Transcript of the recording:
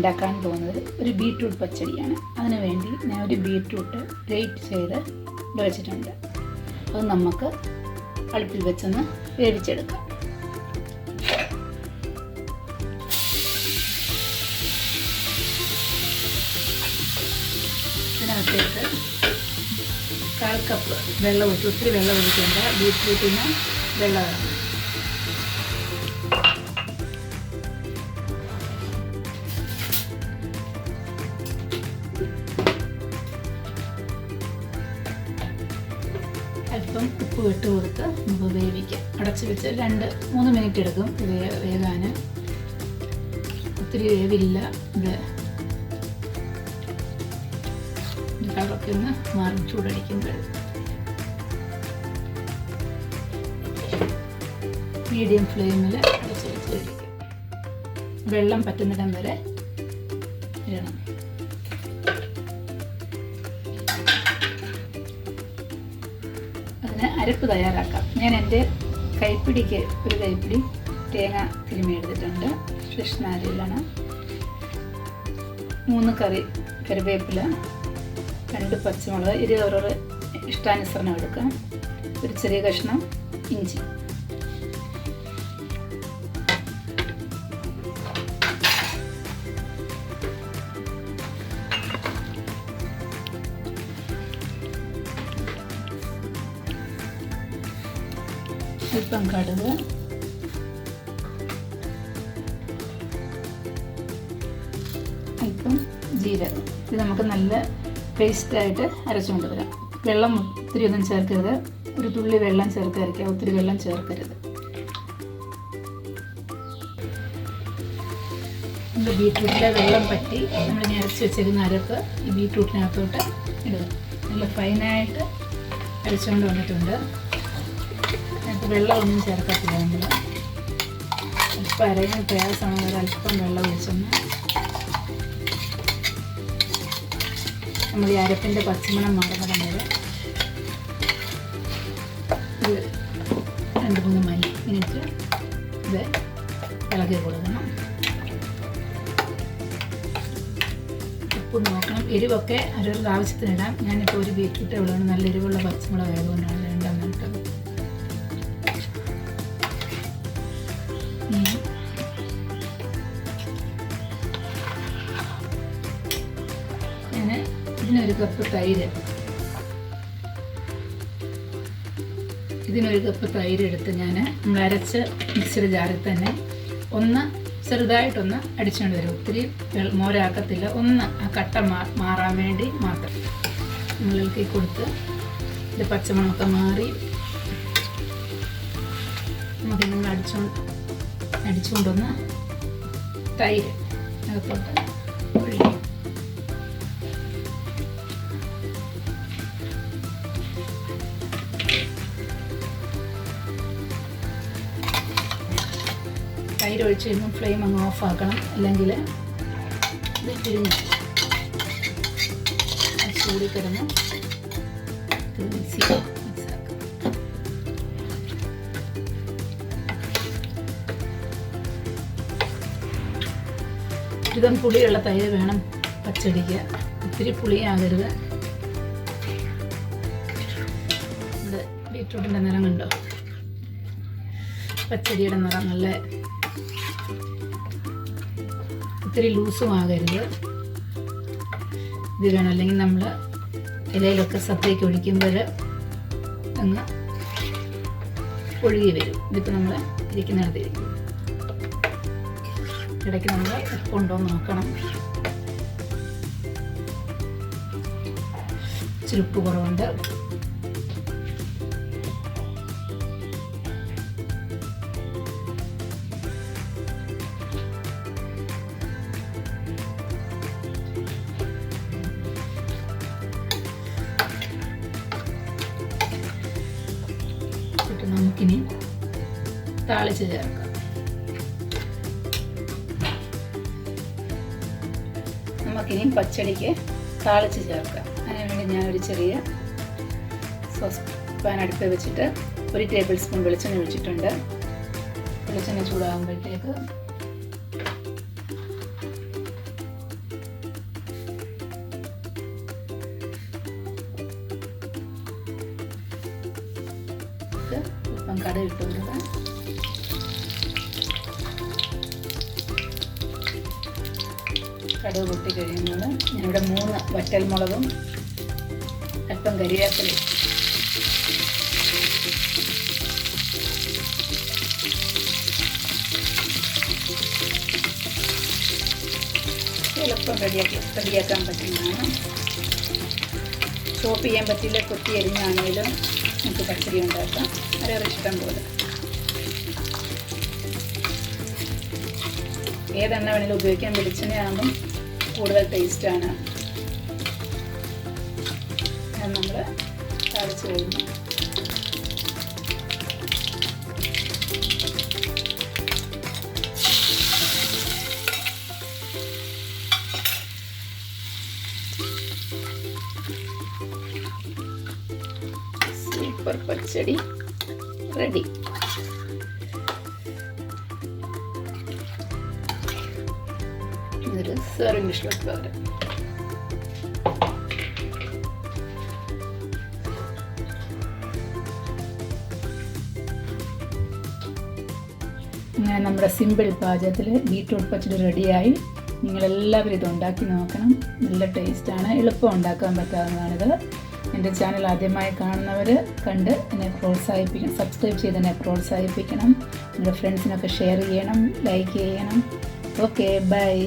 ഉണ്ടാക്കാൻ പോകുന്നത് ഒരു ബീട്രൂട്ട് പച്ചടിയാണ്. അതിനു വേണ്ടി ഞാൻ ഒരു ബീട്രൂട്ട് ഗ്രേറ്റ് ചെയ്ത് വെച്ചിട്ടുണ്ട്. അത് നമുക്ക് അടുപ്പിൽ വെച്ചൊന്ന് വേവിച്ചെടുക്കാം. ഇതിനകത്തേക്ക് 1/4 കപ്പ് വെള്ളം ഒഴിച്ച്, ഒത്തിരി വെള്ളം ഒഴിക്കേണ്ട, ബീട്രൂട്ടിന് വെള്ളം വേണം. അല്പം ഉപ്പ് ഇട്ട് കൊടുത്ത് നമുക്ക് വേവിക്കാം. അടച്ച് വെച്ച് 2-3 മിനിറ്റ് എടുക്കും വേകാൻ. ഒത്തിരി വേവില്ല. ഇത് കളറൊക്കെ ഒന്ന് മാറി ചൂടടിക്കുമ്പോൾ മീഡിയം ഫ്ലെയിമിൽ അടച്ച് വെച്ച് വേവിക്കാം. വെള്ളം പറ്റുന്നിടം വരെ ഇടണം. അതിന് അരപ്പ് തയ്യാറാക്കാം. ഞാൻ എൻ്റെ കൈപ്പിടിക്ക് ഒരു കൈപ്പിടി തേങ്ങ തിരുമ്മി എടുത്തിട്ടുണ്ട്. ഫ്രഷ് നാരയിലാണ്. 3 കറിവേപ്പില, 2 പച്ചമുളക്, ഇത് ഓരോരോ ഇഷ്ടാനുസരണം എടുക്കാം. ഒരു ചെറിയ കഷ്ണം ഇഞ്ചി. അല്പം കടുക്, അല്പം ജീരകം. ഇത് നമുക്ക് നല്ല പേസ്റ്റായിട്ട് അരച്ചുകൊണ്ട് വരാം. വെള്ളം ഒത്തിരി ഒന്നും ചേർക്കരുത്. ഒരു തുള്ളി വെള്ളം ചേർത്ത് അരയ്ക്കുക. ഒത്തിരി വെള്ളം ചേർക്കരുത്. നമ്മുടെ ബീട്രൂട്ടിലെ വെള്ളം പറ്റി നമ്മൾ അരച്ച് വെച്ചിരുന്ന അരപ്പ് ഈ ബീട്രൂട്ടിനകത്തോട്ട് ഇടുക. നല്ല ഫൈനായിട്ട് അരച്ചുകൊണ്ട് വന്നിട്ടുണ്ട്. വെള്ളമൊന്നും ചേർക്കത്തില്ല. നമ്മൾ അല്പം അരയാൻ പ്രയാസമാണ്. അല്പം വെള്ളം ഒഴിച്ചൊന്ന് നമ്മൾ ഈ അരപ്പിൻ്റെ പച്ചമണം മാറുന്നിടം വരെ 2-3 മിനിറ്റ് ഇത് ഇളകി കൊടുക്കണം. ഉപ്പ് നോക്കണം. എരിവൊക്കെ അവരവർക്ക് ആവശ്യത്തിനിടാം. ഞാനിപ്പോൾ ഒരു ബീട്രൂട്ട് ഉള്ളതാണ്. നല്ല എരിവുള്ള പച്ചമുളക് ആയതുകൊണ്ടാണ് 2 ഇട്ടത്. ഞാൻ ഇതിനൊരു കപ്പ് തൈര് എടുത്ത് ഞാൻ നമ്മൾ അരച്ച് മിക്സിയുടെ ജാറിൽ തന്നെ ഒന്ന് ചെറുതായിട്ടൊന്ന് അടിച്ചുകൊണ്ട് വരും. ഒത്തിരി മോരാക്കത്തില്ല. ഒന്ന് ആ കട്ട മാറാൻ വേണ്ടി മാത്രം നമ്മൾക്ക് കൊടുത്ത് ഇത് പച്ചമണമൊക്കെ മാറി നമുക്ക് നമ്മൾ അടിച്ചുകൊണ്ടൊന്ന് തൈര് അകത്തോട്ട് ഒഴിക്കും. തൈര് ഒഴിച്ച് കഴിയുമ്പോൾ ഫ്ലെയിം അങ്ങ് ഓഫാക്കണം. അല്ലെങ്കിൽ ഇത് തിരിഞ്ഞ് ചൂടി കിടന്ന് മിക്സാക്കാം. ഒരുവിധം പുളിയുള്ള തൈര് വേണം പച്ചടിക്ക്. ഒത്തിരി പുളിയാകരുത്. ഇവിടെ ബീട്രൂട്ടിൻ്റെ നിറം കണ്ടോ? പച്ചടിയുടെ നിറം നല്ല ഒത്തിരി ലൂസും ആകരുത്. ഇത് വേണം. അല്ലെങ്കിൽ നമ്മൾ ഇലയിലൊക്കെ സദ്യയ്ക്ക് ഒഴിക്കുമ്പോൾ അങ്ങ് ഒഴുകി വരും. ഇതിപ്പോൾ നമ്മൾ ഇരിക്കുന്നിടത്തിരിക്കും. ഇടയ്ക്ക് നമ്മൾ ഉപ്പുണ്ടോ നോക്കണം. ഇച്ചിരി ഉപ്പ് കുറവുണ്ട്. നമുക്കിനി താളിച്ച് ചേർക്കാം. നമുക്കിനി പച്ചടിക്ക് താളിച്ച് ചേർക്കാം. അതിനുവേണ്ടി ഞാനൊരു ചെറിയ സോസ് പാൻ അടുപ്പ് വെച്ചിട്ട് 1 ടേബിൾ സ്പൂൺ വെളിച്ചെണ്ണ ഒഴിച്ചിട്ടുണ്ട്. വെളിച്ചെണ്ണ ചൂടാകുമ്പോഴത്തേക്ക് നമുക്ക് ഇപ്പം കടുക് ഇട്ട് കൊടുക്കാം. കടുക് പൊട്ടി കഴിയുമ്പോൾ ഞാനിവിടെ 3 വറ്റൽമുളകും അല്പം കരിവേപ്പിലയും എളുപ്പം റെഡിയാക്കാൻ പറ്റുന്നതാണ്. ചോപ്പ് ചെയ്യാൻ പറ്റില്ല, കൊത്തി അരിഞ്ഞാണെങ്കിലും നമുക്ക് പച്ചടി ഉണ്ടാക്കാം. വളരെ ഇഷ്ടം പോലെ ഏതെണ്ണ വേണമെങ്കിലും ഉപയോഗിക്കാൻ. വെളിച്ചെണ്ണയാകുമ്പം കൂടുതൽ ടേസ്റ്റാണ്. അത് നമ്മൾ താളിച്ച് കഴിഞ്ഞു. സൂപ്പർ പച്ചടി റെഡി. ഇതൊരു സെർവിങ് ഡിഷിലോട്ട് പകരം. അങ്ങനെ നമ്മുടെ സിമ്പിൾ പാചകത്തിൽ ബീറ്റ്റൂട്ട് പച്ചടി റെഡിയായി. നിങ്ങളെല്ലാവരും ഇത് ഉണ്ടാക്കി നോക്കണം. നല്ല ടേസ്റ്റാണ്, എളുപ്പം ഉണ്ടാക്കാൻ പറ്റാവുന്നതാണിത്. എൻ്റെ ചാനൽ ആദ്യമായി കാണുന്നവർ കണ്ട് എന്നെ പ്രോത്സാഹിപ്പിക്കണം, സബ്സ്ക്രൈബ് ചെയ്ത് എന്നെ പ്രോത്സാഹിപ്പിക്കണം. നിങ്ങളുടെ ഫ്രണ്ട്സിനൊക്കെ ഷെയർ ചെയ്യണം, ലൈക്ക് ചെയ്യണം. Okay, by.